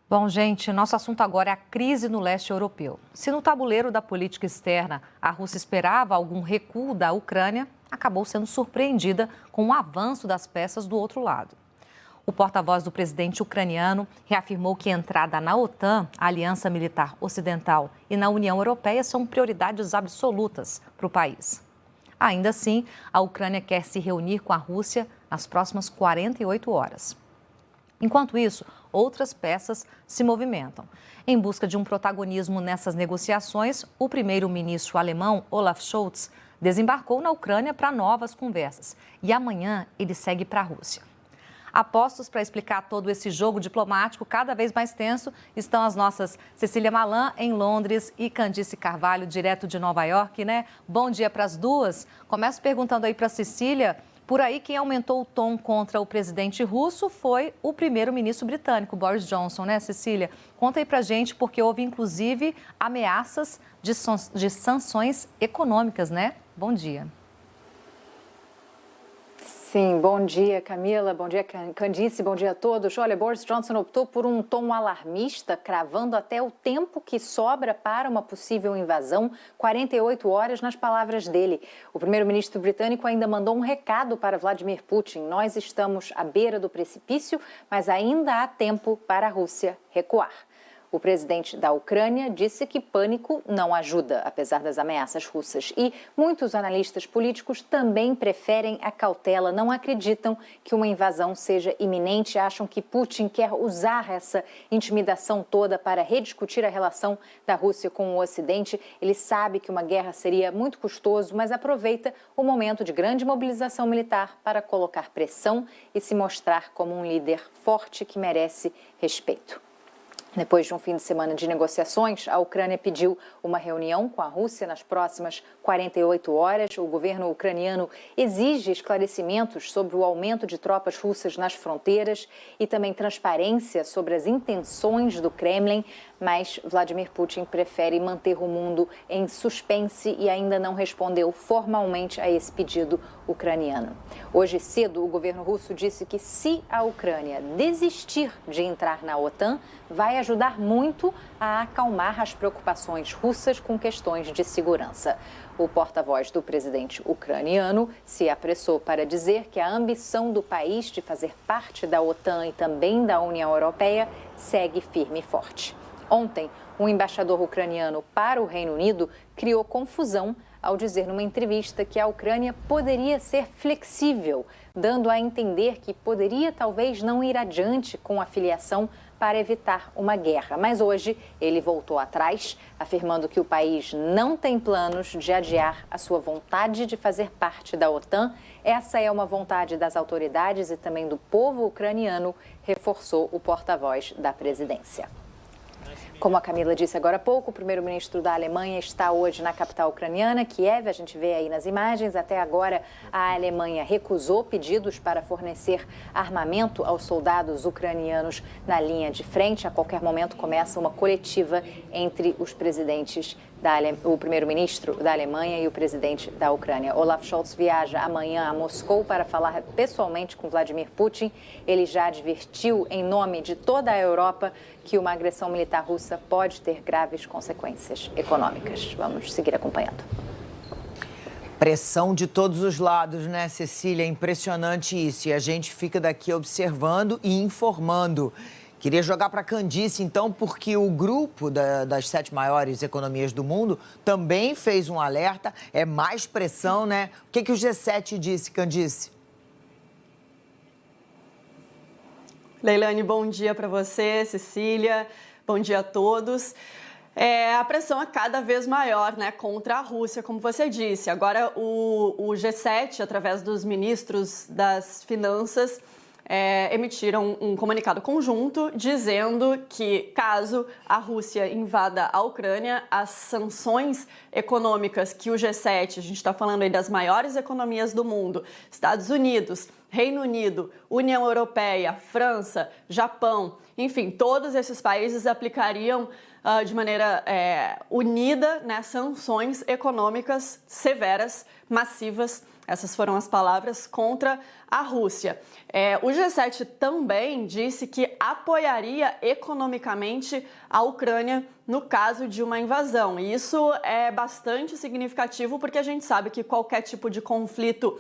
Bom, gente, nosso assunto agora é a crise no leste europeu. Se no tabuleiro da política externa a Rússia esperava algum recuo da Ucrânia, acabou sendo surpreendida com o avanço das peças do outro lado. O porta-voz do presidente ucraniano reafirmou que a entrada na OTAN, a Aliança Militar Ocidental, e na União Europeia são prioridades absolutas para o país. Ainda assim, a Ucrânia quer se reunir com a Rússia nas próximas 48 horas. Enquanto isso, outras peças se movimentam. Em busca de um protagonismo nessas negociações, o primeiro-ministro alemão Olaf Scholz desembarcou na Ucrânia para novas conversas e amanhã ele segue para a Rússia. Apostos para explicar todo esse jogo diplomático cada vez mais tenso estão as nossas Cecília Malan, em Londres, e Candice Carvalho, direto de Nova York, né? Bom dia para as duas. Começo perguntando aí para a Cecília. Por aí, quem aumentou o tom contra o presidente russo foi o primeiro-ministro britânico, Boris Johnson, né, Cecília? Conta aí pra gente, porque houve, inclusive, ameaças de sanções econômicas, né? Bom dia. Sim, bom dia, Camila, bom dia, Candice, bom dia a todos. Olha, Boris Johnson optou por um tom alarmista, cravando até o tempo que sobra para uma possível invasão, 48 horas nas palavras dele. O primeiro-ministro britânico ainda mandou um recado para Vladimir Putin: nós estamos à beira do precipício, mas ainda há tempo para a Rússia recuar. O presidente da Ucrânia disse que pânico não ajuda, apesar das ameaças russas. E muitos analistas políticos também preferem a cautela, não acreditam que uma invasão seja iminente, acham que Putin quer usar essa intimidação toda para rediscutir a relação da Rússia com o Ocidente. Ele sabe que uma guerra seria muito custoso, mas aproveita o momento de grande mobilização militar para colocar pressão e se mostrar como um líder forte que merece respeito. Depois de um fim de semana de negociações, a Ucrânia pediu uma reunião com a Rússia nas próximas 48 horas. O governo ucraniano exige esclarecimentos sobre o aumento de tropas russas nas fronteiras e também transparência sobre as intenções do Kremlin, mas Vladimir Putin prefere manter o mundo em suspense e ainda não respondeu formalmente a esse pedido ucraniano. Hoje cedo, o governo russo disse que se a Ucrânia desistir de entrar na OTAN, vai ajudar muito a acalmar as preocupações russas com questões de segurança. O porta-voz do presidente ucraniano se apressou para dizer que a ambição do país de fazer parte da OTAN e também da União Europeia segue firme e forte. Ontem, um embaixador ucraniano para o Reino Unido criou confusão ao dizer numa entrevista que a Ucrânia poderia ser flexível, dando a entender que poderia talvez não ir adiante com a filiação para evitar uma guerra. Mas hoje ele voltou atrás, afirmando que o país não tem planos de adiar a sua vontade de fazer parte da OTAN. Essa é uma vontade das autoridades e também do povo ucraniano, reforçou o porta-voz da presidência. Como a Camila disse agora há pouco, o primeiro-ministro da Alemanha está hoje na capital ucraniana, Kiev. A gente vê aí nas imagens. Até agora, a Alemanha recusou pedidos para fornecer armamento aos soldados ucranianos na linha de frente. A qualquer momento começa uma coletiva entre os presidentes, o primeiro-ministro da Alemanha e o presidente da Ucrânia. Olaf Scholz viaja amanhã a Moscou para falar pessoalmente com Vladimir Putin. Ele já advertiu, em nome de toda a Europa, que uma agressão militar russa pode ter graves consequências econômicas. Vamos seguir acompanhando. Pressão de todos os lados, né, Cecília? É impressionante isso. E a gente fica daqui observando e informando. Queria jogar para a Candice, então, porque o grupo das 7 maiores economias do mundo também fez um alerta. É mais pressão, né? O que o G7 disse, Candice? Leilane, bom dia para você, Cecília, bom dia a todos. A pressão é cada vez maior, né, contra a Rússia, como você disse. Agora o G7, através dos ministros das Finanças, emitiram um comunicado conjunto dizendo que, caso a Rússia invada a Ucrânia, as sanções econômicas que o G7, a gente está falando aí das maiores economias do mundo, Estados Unidos, Reino Unido, União Europeia, França, Japão, enfim, todos esses países aplicariam de maneira unida, né, sanções econômicas severas, massivas essas foram as palavras, contra a Rússia. O G7 também disse que apoiaria economicamente a Ucrânia no caso de uma invasão. E isso é bastante significativo porque a gente sabe que qualquer tipo de conflito,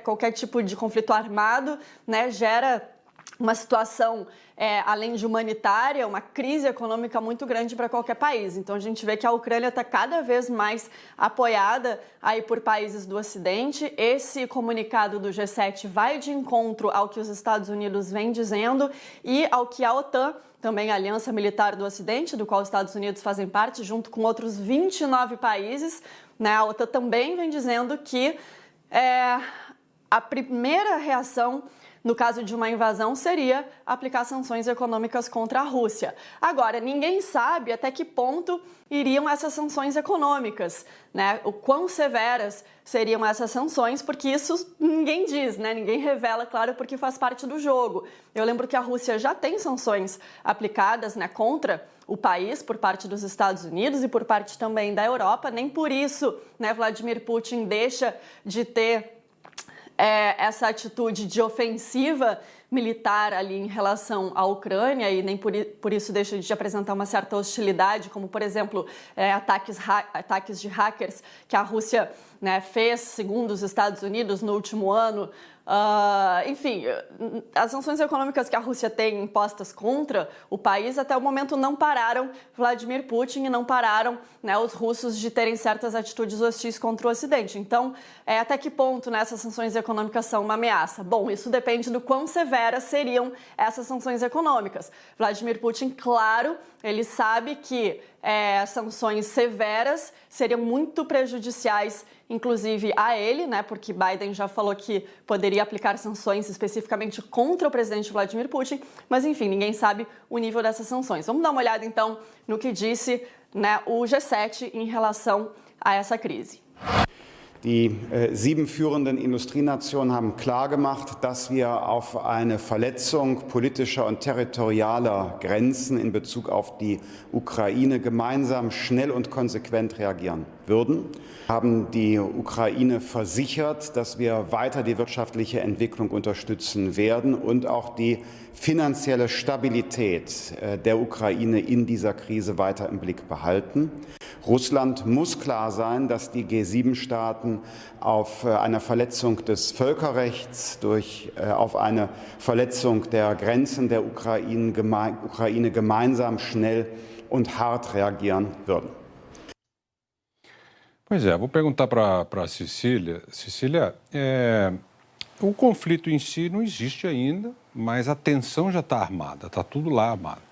qualquer tipo de conflito armado, né, gera uma situação, além de humanitária, uma crise econômica muito grande para qualquer país. Então a gente vê que a Ucrânia está cada vez mais apoiada aí por países do Ocidente. Esse comunicado do G7 vai de encontro ao que os Estados Unidos vem dizendo e ao que a OTAN, também a Aliança Militar do Ocidente, do qual os Estados Unidos fazem parte, junto com outros 29 países, né, a OTAN também vem dizendo que a primeira reação no caso de uma invasão, seria aplicar sanções econômicas contra a Rússia. Agora, ninguém sabe até que ponto iriam essas sanções econômicas, né? O quão severas seriam essas sanções, porque isso ninguém diz, né? Ninguém revela, claro, porque faz parte do jogo. Eu lembro que a Rússia já tem sanções aplicadas, né, contra o país por parte dos Estados Unidos e por parte também da Europa. Nem por isso, né, Vladimir Putin deixa de ter essa atitude de ofensiva militar ali em relação à Ucrânia e nem por isso deixa de apresentar uma certa hostilidade, como, por exemplo, ataques de hackers que a Rússia, né, fez, segundo os Estados Unidos, no último ano. Enfim, as sanções econômicas que a Rússia tem impostas contra o país até o momento não pararam Vladimir Putin e não pararam, né, os russos de terem certas atitudes hostis contra o Ocidente. Então, até que ponto, né, essas sanções econômicas são uma ameaça? Bom, isso depende do quão severas seriam essas sanções econômicas. Vladimir Putin, claro, ele sabe que sanções severas seriam muito prejudiciais, inclusive a ele, né? Porque Biden já falou que poderia aplicar sanções especificamente contra o presidente Vladimir Putin, mas enfim, ninguém sabe o nível dessas sanções. Vamos dar uma olhada então no que disse, né, o G7 em relação a essa crise. Die 7 führenden Industrienationen haben klargemacht, dass wir auf eine Verletzung politischer und territorialer Grenzen in Bezug auf die Ukraine gemeinsam schnell und konsequent reagieren würden. Haben die Ukraine versichert, dass wir weiter die wirtschaftliche Entwicklung unterstützen werden und auch die finanzielle Stabilität der Ukraine in dieser Krise weiter im Blick behalten. Russland muss klar sein, dass die G7-Staaten auf eine Verletzung des Völkerrechts, auf eine Verletzung der Grenzen der Ukraine gemeinsam schnell und hart reagieren würden. Pois é, vou perguntar para a Cecília. Cecília, o conflito em si não existe ainda, mas a tensão já está armada, está tudo lá armado.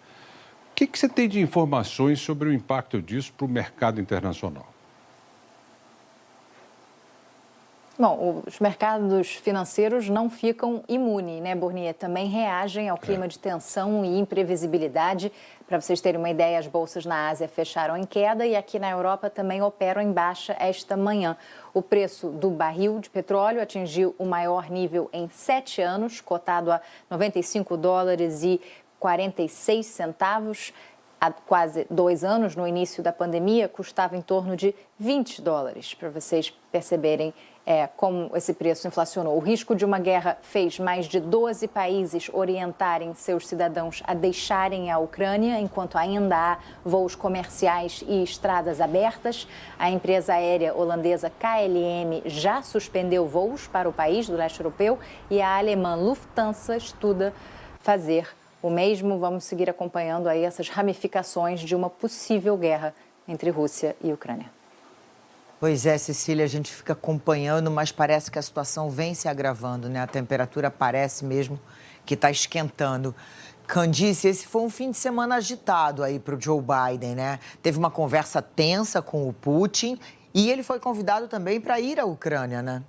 O que você tem de informações sobre o impacto disso para o mercado internacional? Bom, os mercados financeiros não ficam imunes, né, Burnier? Também reagem ao clima de tensão e imprevisibilidade. Para vocês terem uma ideia, as bolsas na Ásia fecharam em queda e aqui na Europa também operam em baixa esta manhã. O preço do barril de petróleo atingiu o maior nível em 7 anos, cotado a $96,46. Há quase 2 anos, no início da pandemia, custava em torno de $20, para vocês perceberem como esse preço inflacionou. O risco de uma guerra fez mais de 12 países orientarem seus cidadãos a deixarem a Ucrânia, enquanto ainda há voos comerciais e estradas abertas. A empresa aérea holandesa KLM já suspendeu voos para o país do leste europeu e a alemã Lufthansa estuda fazer o mesmo. Vamos seguir acompanhando aí essas ramificações de uma possível guerra entre Rússia e Ucrânia. Pois é, Cecília, a gente fica acompanhando, mas parece que a situação vem se agravando, né? A temperatura parece mesmo que está esquentando. Candice, esse foi um fim de semana agitado aí para o Joe Biden, né? Teve uma conversa tensa com o Putin e ele foi convidado também para ir à Ucrânia, né?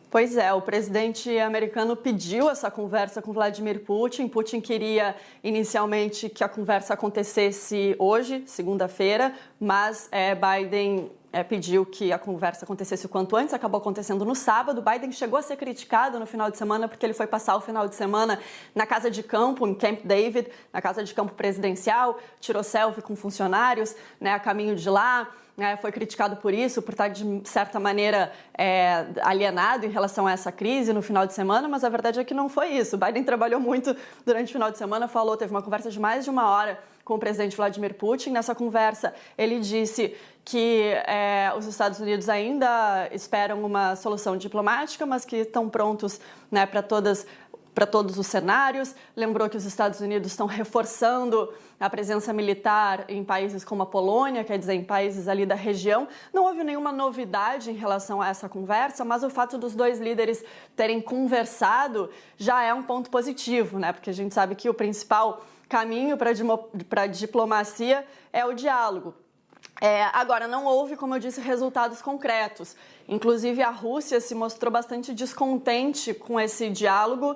Pois é, o presidente americano pediu essa conversa com Vladimir Putin. Putin queria inicialmente que a conversa acontecesse hoje, segunda-feira, mas Biden pediu que a conversa acontecesse o quanto antes, acabou acontecendo no sábado. Biden chegou a ser criticado no final de semana porque ele foi passar o final de semana na casa de campo, em Camp David, na casa de campo presidencial, tirou selfie com funcionários, né, a caminho de lá. Foi criticado por isso, por estar, de certa maneira, alienado em relação a essa crise no final de semana, mas a verdade é que não foi isso. O Biden trabalhou muito durante o final de semana, teve uma conversa de mais de 1 hora com o presidente Vladimir Putin. Nessa conversa, ele disse que os Estados Unidos ainda esperam uma solução diplomática, mas que estão prontos, né, para todos os cenários. Lembrou que os Estados Unidos estão reforçando a presença militar em países como a Polônia, quer dizer, em países ali da região. Não houve nenhuma novidade em relação a essa conversa, mas o fato dos dois líderes terem conversado já é um ponto positivo, né? Porque a gente sabe que o principal caminho para a diplomacia é o diálogo. Agora, não houve, como eu disse, resultados concretos. Inclusive, a Rússia se mostrou bastante descontente com esse diálogo.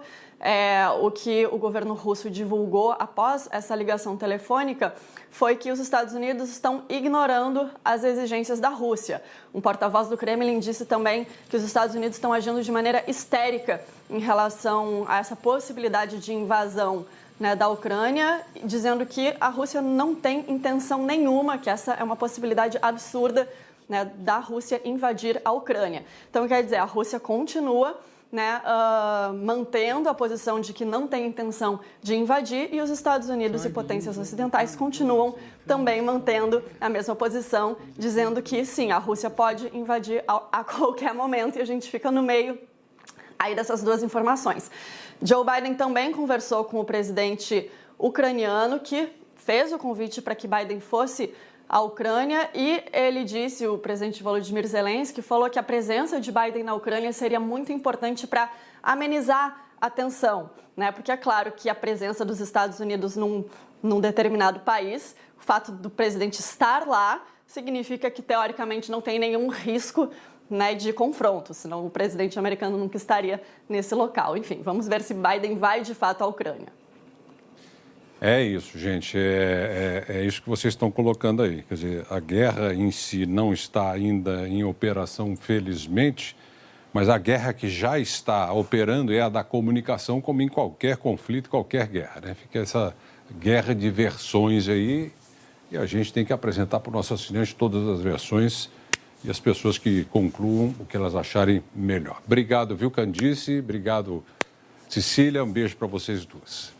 O que o governo russo divulgou após essa ligação telefônica foi que os Estados Unidos estão ignorando as exigências da Rússia. Um porta-voz do Kremlin disse também que os Estados Unidos estão agindo de maneira histérica em relação a essa possibilidade de invasão, né, da Ucrânia, dizendo que a Rússia não tem intenção nenhuma, que essa é uma possibilidade absurda, né, da Rússia invadir a Ucrânia. Então, quer dizer, a Rússia continua, né, mantendo a posição de que não tem intenção de invadir, e os Estados Unidos e potências ocidentais continuam também mantendo a mesma posição, dizendo que sim, a Rússia pode invadir a qualquer momento, e a gente fica no meio aí dessas duas informações. Joe Biden também conversou com o presidente ucraniano, que fez o convite para que Biden fosse à Ucrânia, e ele disse, o presidente Volodymyr Zelensky falou que a presença de Biden na Ucrânia seria muito importante para amenizar a tensão, né? Porque é claro que a presença dos Estados Unidos num determinado país, o fato do presidente estar lá, significa que teoricamente não tem nenhum risco, né, de confronto, senão o presidente americano nunca estaria nesse local. Enfim, vamos ver se Biden vai de fato à Ucrânia. É isso, gente, é isso que vocês estão colocando aí. Quer dizer, a guerra em si não está ainda em operação, felizmente, mas a guerra que já está operando é a da comunicação, como em qualquer conflito, qualquer guerra, né? Fica essa guerra de versões aí, e a gente tem que apresentar para o nosso assinante todas as versões e as pessoas que concluam o que elas acharem melhor. Obrigado, viu, Candice? Obrigado, Cecília. Um beijo para vocês duas.